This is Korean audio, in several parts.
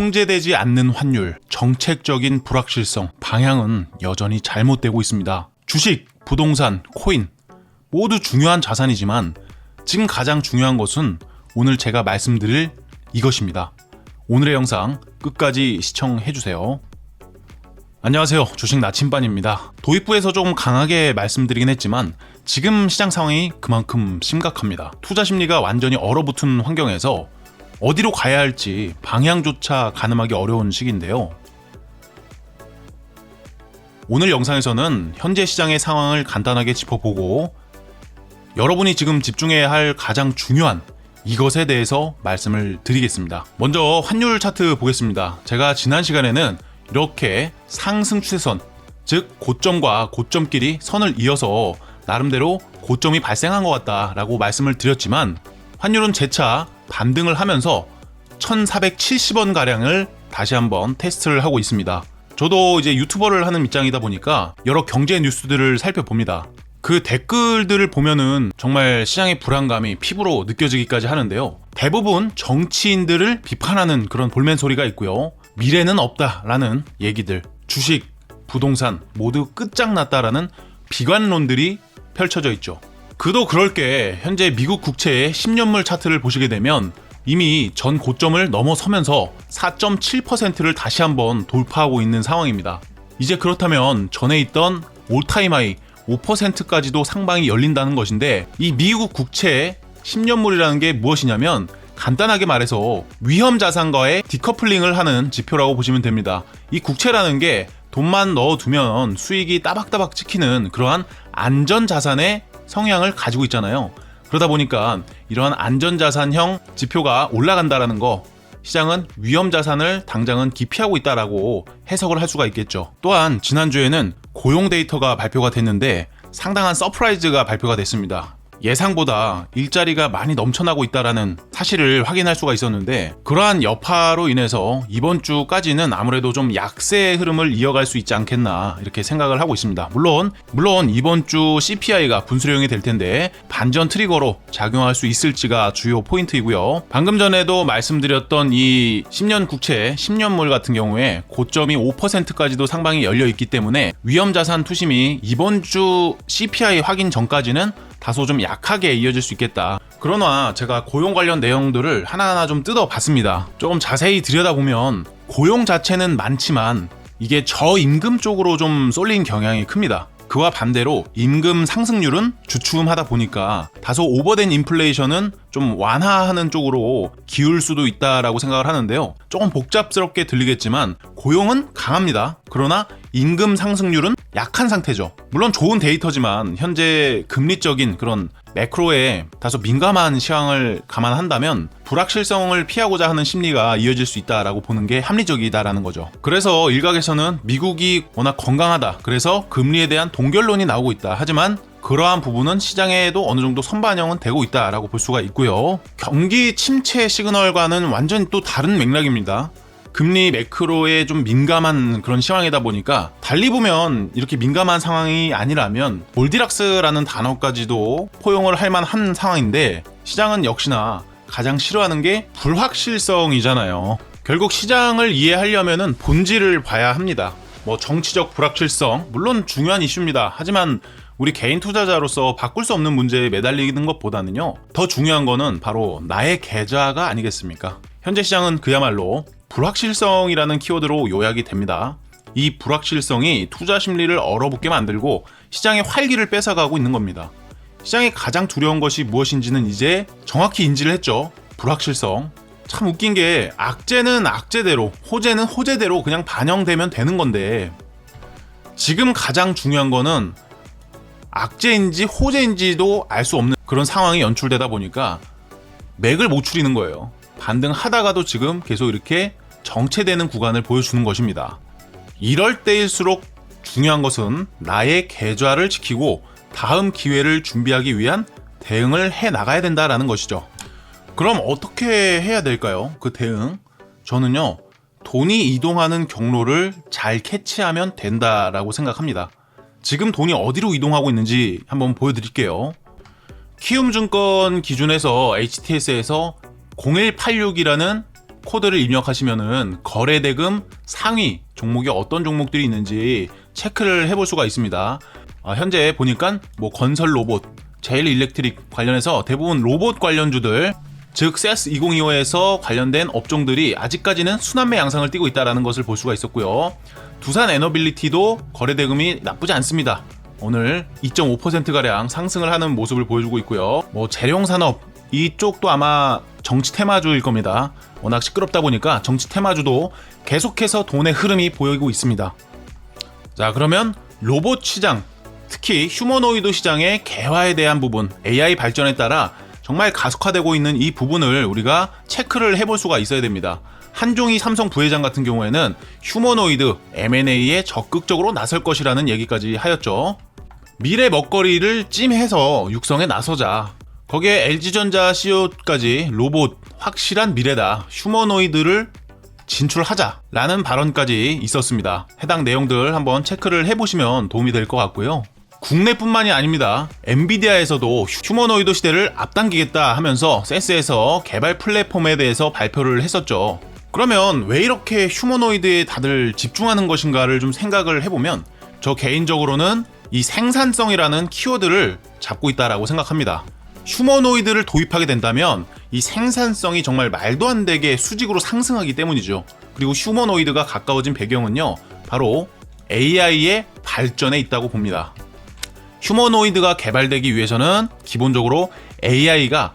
통제되지 않는 환율, 정책적인 불확실성, 방향은 여전히 잘못되고 있습니다. 주식, 부동산, 코인 모두 중요한 자산이지만 지금 가장 중요한 것은 오늘 제가 말씀드릴 이것입니다. 오늘의 영상 끝까지 시청해주세요. 안녕하세요. 주식 나침반입니다. 도입부에서 조금 강하게 말씀드리긴 했지만 지금 시장 상황이 그만큼 심각합니다. 투자 심리가 완전히 얼어붙은 환경에서 어디로 가야 할지 방향조차 가늠하기 어려운 시기인데요. 오늘 영상에서는 현재 시장의 상황을 간단하게 짚어보고 여러분이 지금 집중해야 할 가장 중요한 이것에 대해서 말씀을 드리겠습니다. 먼저 환율 차트 보겠습니다. 제가 지난 시간에는 이렇게 상승 추세선, 즉 고점과 고점끼리 선을 이어서 나름대로 고점이 발생한 것 같다라고 말씀을 드렸지만 환율은 재차 반등을 하면서 1470원가량을 다시 한번 테스트를 하고 있습니다. 저도 이제 유튜버를 하는 입장이다 보니까 여러 경제 뉴스들을 살펴봅니다. 그 댓글들을 보면은 정말 시장의 불안감이 피부로 느껴지기까지 하는데요. 대부분 정치인들을 비판하는 그런 볼멘 소리가 있고요. 미래는 없다라는 얘기들, 주식, 부동산 모두 끝장났다라는 비관론들이 펼쳐져 있죠. 그도 그럴 게 현재 미국 국채의 10년물 차트를 보시게 되면 이미 전 고점을 넘어서면서 4.7%를 다시 한번 돌파하고 있는 상황입니다. 이제 그렇다면 전에 있던 올타임 하이 5%까지도 상방이 열린다는 것인데 이 미국 국채의 10년물이라는 게 무엇이냐면 간단하게 말해서 위험 자산과의 디커플링을 하는 지표라고 보시면 됩니다. 이 국채라는 게 돈만 넣어두면 수익이 따박따박 찍히는 그러한 안전자산의 성향을 가지고 있잖아요. 그러다 보니까 이러한 안전자산형 지표가 올라간다라는 거, 시장은 위험자산을 당장은 기피하고 있다라고 해석을 할 수가 있겠죠. 또한 지난주에는 고용 데이터가 발표가 됐는데 상당한 서프라이즈가 발표가 됐습니다. 예상보다 일자리가 많이 넘쳐나고 있다라는 사실을 확인할 수가 있었는데 그러한 여파로 인해서 이번 주까지는 아무래도 좀 약세의 흐름을 이어갈 수 있지 않겠나 이렇게 생각을 하고 있습니다. 물론 이번 주 CPI가 분수령이 될 텐데 반전 트리거로 작용할 수 있을지가 주요 포인트이고요. 방금 전에도 말씀드렸던 이 10년 국채 10년물 같은 경우에 고점이 5%까지도 상방이 열려 있기 때문에 위험자산 투심이 이번 주 CPI 확인 전까지는 다소 좀 약하게 이어질 수 있겠다. 그러나 제가 고용 관련 내용들을 하나하나 좀 뜯어봤습니다. 조금 자세히 들여다보면 고용 자체는 많지만 이게 저임금 쪽으로 좀 쏠린 경향이 큽니다. 그와 반대로 임금 상승률은 주춤하다 보니까 다소 오버된 인플레이션은 좀 완화하는 쪽으로 기울 수도 있다라고 생각을 하는데요. 조금 복잡스럽게 들리겠지만 고용은 강합니다. 그러나 임금 상승률은 약한 상태죠. 물론 좋은 데이터지만 현재 금리적인 그런 매크로에 다소 민감한 시황을 감안한다면 불확실성을 피하고자 하는 심리가 이어질 수 있다라고 보는 게 합리적이다라는 거죠. 그래서 일각에서는 미국이 워낙 건강하다, 그래서 금리에 대한 동결론이 나오고 있다. 하지만 그러한 부분은 시장에도 어느 정도 선반영은 되고 있다라고 볼 수가 있고요. 경기 침체 시그널과는 완전히 또 다른 맥락입니다. 금리 매크로에 좀 민감한 그런 시황이다 보니까 달리 보면 이렇게 민감한 상황이 아니라면 골디락스라는 단어까지도 포용을 할 만한 상황인데 시장은 역시나 가장 싫어하는 게 불확실성이잖아요. 결국 시장을 이해하려면은 본질을 봐야 합니다. 정치적 불확실성 물론 중요한 이슈입니다. 하지만 우리 개인 투자자로서 바꿀 수 없는 문제에 매달리는 것보다는요, 더 중요한 거는 바로 나의 계좌가 아니겠습니까? 현재 시장은 그야말로 불확실성이라는 키워드로 요약이 됩니다. 이 불확실성이 투자 심리를 얼어붙게 만들고 시장의 활기를 뺏어가고 있는 겁니다. 시장이 가장 두려운 것이 무엇인지는 이제 정확히 인지를 했죠. 불확실성. 참 웃긴 게 악재는 악재대로, 호재는 호재대로 그냥 반영되면 되는 건데 지금 가장 중요한 거는 악재인지 호재인지도 알 수 없는 그런 상황이 연출되다 보니까 맥을 못 추리는 거예요. 반등하다가도 지금 계속 이렇게 정체되는 구간을 보여주는 것입니다. 이럴 때일수록 중요한 것은 나의 계좌를 지키고 다음 기회를 준비하기 위한 대응을 해 나가야 된다라는 것이죠. 그럼 어떻게 해야 될까요? 그 대응? 저는요, 돈이 이동하는 경로를 잘 캐치하면 된다라고 생각합니다. 지금 돈이 어디로 이동하고 있는지 한번 보여드릴게요. 키움증권 기준에서 HTS에서 0186이라는 코드를 입력하시면은 거래 대금 상위 종목이 어떤 종목들이 있는지 체크를 해볼 수가 있습니다. 현재 보니까 뭐 건설 로봇, 제일 일렉트릭 관련해서 대부분 로봇 관련주들, 즉 CES 2025에서 관련된 업종들이 아직까지는 순환매 양상을 띠고 있다는 것을 볼 수가 있었고요. 두산 에너빌리티도 거래 대금이 나쁘지 않습니다. 오늘 2.5%가량 상승을 하는 모습을 보여주고 있고요. 뭐 재룡산업 이쪽도 아마 정치 테마주일 겁니다. 워낙 시끄럽다 보니까 정치 테마주도 계속해서 돈의 흐름이 보이고 있습니다. 자, 그러면 로봇 시장, 특히 휴머노이드 시장의 개화에 대한 부분, AI 발전에 따라 정말 가속화되고 있는 이 부분을 우리가 체크를 해볼 수가 있어야 됩니다. 한종희 삼성 부회장 같은 경우에는 휴머노이드 M&A에 적극적으로 나설 것이라는 얘기까지 하였죠. 미래 먹거리를 찜해서 육성에 나서자. 거기에 LG전자 CEO까지 로봇 확실한 미래다, 휴머노이드를 진출하자라는 발언까지 있었습니다. 해당 내용들 한번 체크를 해보시면 도움이 될 것 같고요. 국내뿐만이 아닙니다. 엔비디아에서도 휴머노이드 시대를 앞당기겠다 하면서 CES에서 개발 플랫폼에 대해서 발표를 했었죠. 그러면 왜 이렇게 휴머노이드에 다들 집중하는 것인가를 좀 생각을 해보면 저 개인적으로는 이 생산성이라는 키워드를 잡고 있다라고 생각합니다. 휴머노이드를 도입하게 된다면 이 생산성이 정말 말도 안 되게 수직으로 상승하기 때문이죠. 그리고 휴머노이드가 가까워진 배경은요, 바로 AI의 발전에 있다고 봅니다. 휴머노이드가 개발되기 위해서는 기본적으로 AI가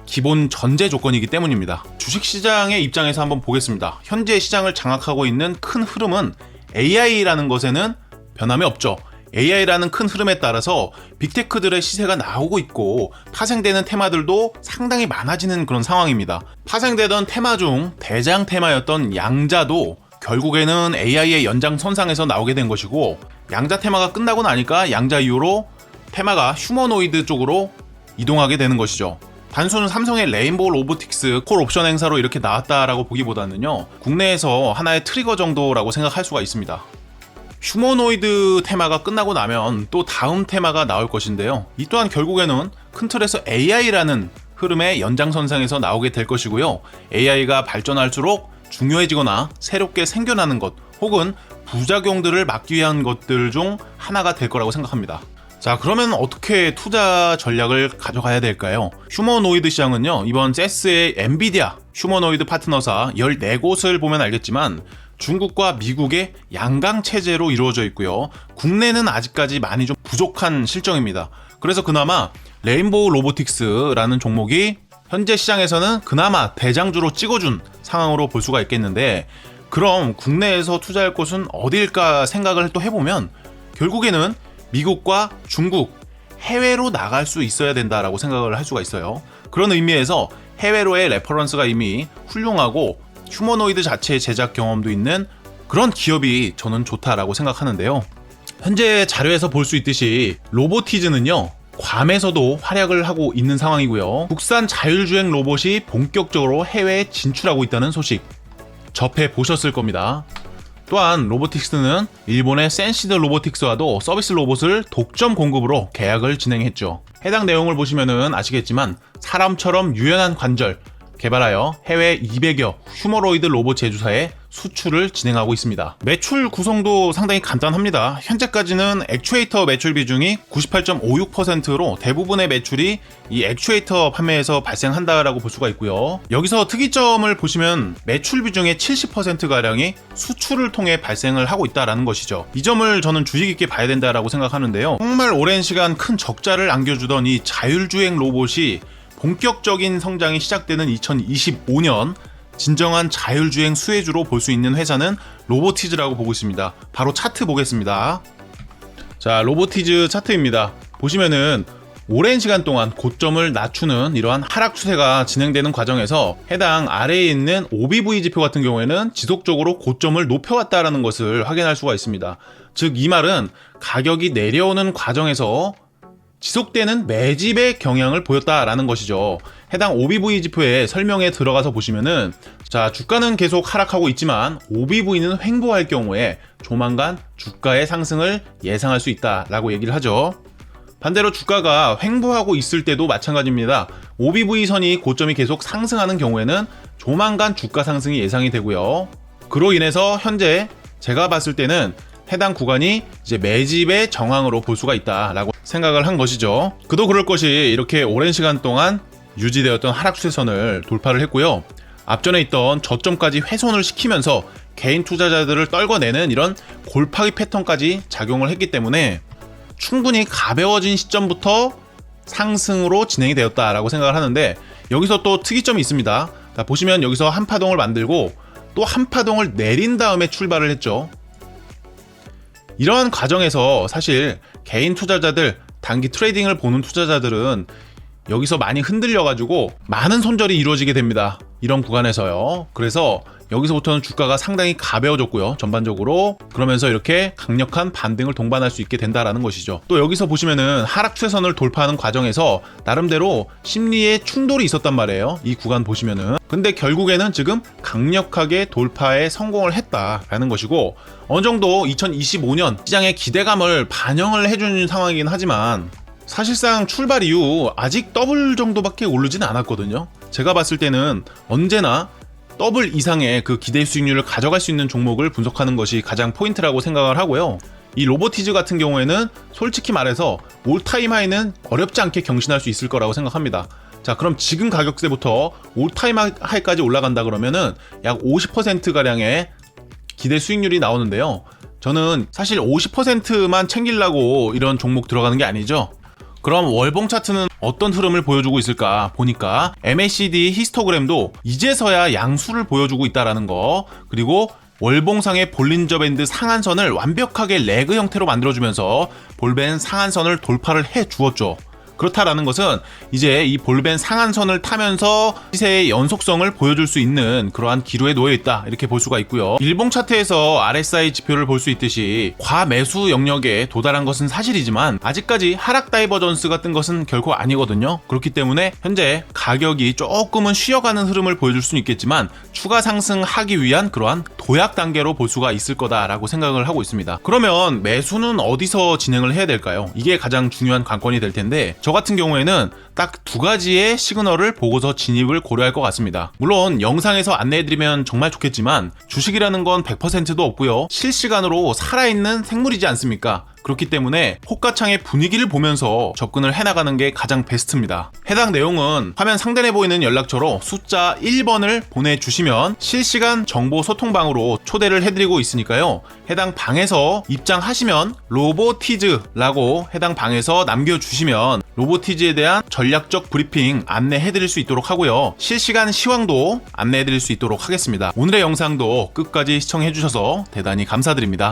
기본 전제 조건이기 때문입니다. 주식시장의 입장에서 한번 보겠습니다. 현재 시장을 장악하고 있는 큰 흐름은 AI라는 것에는 변함이 없죠. AI라는 큰 흐름에 따라서 빅테크들의 시세가 나오고 있고 파생되는 테마들도 상당히 많아지는 그런 상황입니다. 파생되던 테마 중 대장 테마였던 양자도 결국에는 AI의 연장선상에서 나오게 된 것이고, 양자 테마가 끝나고 나니까 양자 이후로 테마가 휴머노이드 쪽으로 이동하게 되는 것이죠. 단순 삼성의 레인보우 로보틱스 콜 옵션 행사로 이렇게 나왔다라고 보기보다는요, 국내에서 하나의 트리거 정도라고 생각할 수가 있습니다. 휴머노이드 테마가 끝나고 나면 또 다음 테마가 나올 것인데요. 이 또한 결국에는 큰 틀에서 AI라는 흐름의 연장선상에서 나오게 될 것이고요. AI가 발전할수록 중요해지거나 새롭게 생겨나는 것, 혹은 부작용들을 막기 위한 것들 중 하나가 될 거라고 생각합니다. 자, 그러면 어떻게 투자 전략을 가져가야 될까요? 휴머노이드 시장은요, 이번 CES의 엔비디아 휴머노이드 파트너사 14곳을 보면 알겠지만 중국과 미국의 양강 체제로 이루어져 있고요. 국내는 아직까지 많이 좀 부족한 실정입니다. 그래서 그나마 레인보우 로보틱스라는 종목이 현재 시장에서는 그나마 대장주로 찍어준 상황으로 볼 수가 있겠는데, 그럼 국내에서 투자할 곳은 어디일까 생각을 또 해보면 결국에는 미국과 중국, 해외로 나갈 수 있어야 된다라고 생각을 할 수가 있어요. 그런 의미에서 해외로의 레퍼런스가 이미 훌륭하고 휴머노이드 자체의 제작 경험도 있는 그런 기업이 저는 좋다라고 생각하는데요. 현재 자료에서 볼 수 있듯이 로보티즈는요, 괌에서도 활약을 하고 있는 상황이고요. 국산 자율주행 로봇이 본격적으로 해외에 진출하고 있다는 소식 접해 보셨을 겁니다. 또한 로보틱스는 일본의 센시드 로보틱스와도 서비스 로봇을 독점 공급으로 계약을 진행했죠. 해당 내용을 보시면 아시겠지만 사람처럼 유연한 관절 개발하여 해외 200여 휴머노이드 로봇 제조사에 수출을 진행하고 있습니다. 매출 구성도 상당히 간단합니다. 현재까지는 액추에이터 매출 비중이 98.56%로 대부분의 매출이 이 액추에이터 판매에서 발생한다라고 볼 수가 있고요. 여기서 특이점을 보시면 매출 비중의 70%가량이 수출을 통해 발생을 하고 있다는 것이죠. 이 점을 저는 주의 깊게 봐야 된다라고 생각하는데요. 정말 오랜 시간 큰 적자를 안겨주던 이 자율주행 로봇이 본격적인 성장이 시작되는 2025년 진정한 자율주행 수혜주로 볼 수 있는 회사는 로보티즈라고 보고 있습니다. 바로 차트 보겠습니다. 자, 로보티즈 차트입니다. 보시면은 오랜 시간 동안 고점을 낮추는 이러한 하락 추세가 진행되는 과정에서 해당 아래에 있는 OBV 지표 같은 경우에는 지속적으로 고점을 높여왔다는 것을 확인할 수가 있습니다. 즉, 이 말은 가격이 내려오는 과정에서 지속되는 매집의 경향을 보였다라는 것이죠. 해당 OBV 지표의 설명에 들어가서 보시면은, 자, 주가는 계속 하락하고 있지만 OBV는 횡보할 경우에 조만간 주가의 상승을 예상할 수 있다라고 얘기를 하죠. 반대로 주가가 횡보하고 있을 때도 마찬가지입니다. OBV 선이 고점이 계속 상승하는 경우에는 조만간 주가 상승이 예상이 되고요. 그로 인해서 현재 제가 봤을 때는 해당 구간이 이제 매집의 정황으로 볼 수가 있다라고 생각을 한 것이죠. 그도 그럴 것이 이렇게 오랜 시간 동안 유지되었던 하락 추세선을 돌파를 했고요. 앞전에 있던 저점까지 훼손을 시키면서 개인 투자자들을 떨궈내는 이런 골파기 패턴까지 작용을 했기 때문에 충분히 가벼워진 시점부터 상승으로 진행이 되었다라고 생각을 하는데, 여기서 또 특이점이 있습니다. 자, 보시면 여기서 한 파동을 만들고 또 한 파동을 내린 다음에 출발을 했죠. 이러한 과정에서 사실 개인 투자자들, 단기 트레이딩을 보는 투자자들은 여기서 많이 흔들려가지고 많은 손절이 이루어지게 됩니다. 이런 구간에서요. 그래서 여기서부터는 주가가 상당히 가벼워졌고요. 전반적으로. 그러면서 이렇게 강력한 반등을 동반할 수 있게 된다라는 것이죠. 또 여기서 보시면은 하락 추세선을 돌파하는 과정에서 나름대로 심리의 충돌이 있었단 말이에요. 이 구간 보시면은. 근데 결국에는 지금 강력하게 돌파에 성공을 했다라는 것이고, 어느 정도 2025년 시장의 기대감을 반영을 해주는 상황이긴 하지만 사실상 출발 이후 아직 더블 정도밖에 오르진 않았거든요. 제가 봤을 때는 언제나 더블 이상의 그 기대 수익률을 가져갈 수 있는 종목을 분석하는 것이 가장 포인트라고 생각을 하고요. 이 로보티즈 같은 경우에는 솔직히 말해서 올타임 하이는 어렵지 않게 경신할 수 있을 거라고 생각합니다. 자, 그럼 지금 가격대부터 올타임 하이까지 올라간다 그러면은 약 50%가량의 기대 수익률이 나오는데요. 저는 사실 50%만 챙기려고 이런 종목 들어가는 게 아니죠. 그럼 월봉 차트는 어떤 흐름을 보여주고 있을까 보니까 MACD 히스토그램도 이제서야 양수를 보여주고 있다라는 거, 그리고 월봉상의 볼린저 밴드 상한선을 완벽하게 레그 형태로 만들어주면서 볼밴 상한선을 돌파를 해 주었죠. 그렇다라는 것은 이제 이 볼밴 상한선을 타면서 시세의 연속성을 보여줄 수 있는 그러한 기로에 놓여 있다, 이렇게 볼 수가 있고요. 일봉 차트에서 RSI 지표를 볼 수 있듯이 과매수 영역에 도달한 것은 사실이지만 아직까지 하락 다이버전스가 뜬 것은 결코 아니거든요. 그렇기 때문에 현재 가격이 조금은 쉬어가는 흐름을 보여줄 수는 있겠지만 추가 상승하기 위한 그러한 도약 단계로 볼 수가 있을 거다라고 생각을 하고 있습니다. 그러면 매수는 어디서 진행을 해야 될까요? 이게 가장 중요한 관건이 될 텐데, 저 같은 경우에는 딱 두 가지의 시그널을 보고서 진입을 고려할 것 같습니다. 물론 영상에서 안내해드리면 정말 좋겠지만 주식이라는 건 100%도 없고요. 실시간으로 살아있는 생물이지 않습니까? 그렇기 때문에 호가창의 분위기를 보면서 접근을 해나가는 게 가장 베스트입니다. 해당 내용은 화면 상단에 보이는 연락처로 숫자 1번을 보내주시면 실시간 정보 소통방으로 초대를 해드리고 있으니까요. 해당 방에서 입장하시면 로보티즈라고 해당 방에서 남겨주시면 로보티즈에 대한 전략적 브리핑 안내해드릴 수 있도록 하고요. 실시간 시황도 안내해드릴 수 있도록 하겠습니다. 오늘의 영상도 끝까지 시청해주셔서 대단히 감사드립니다.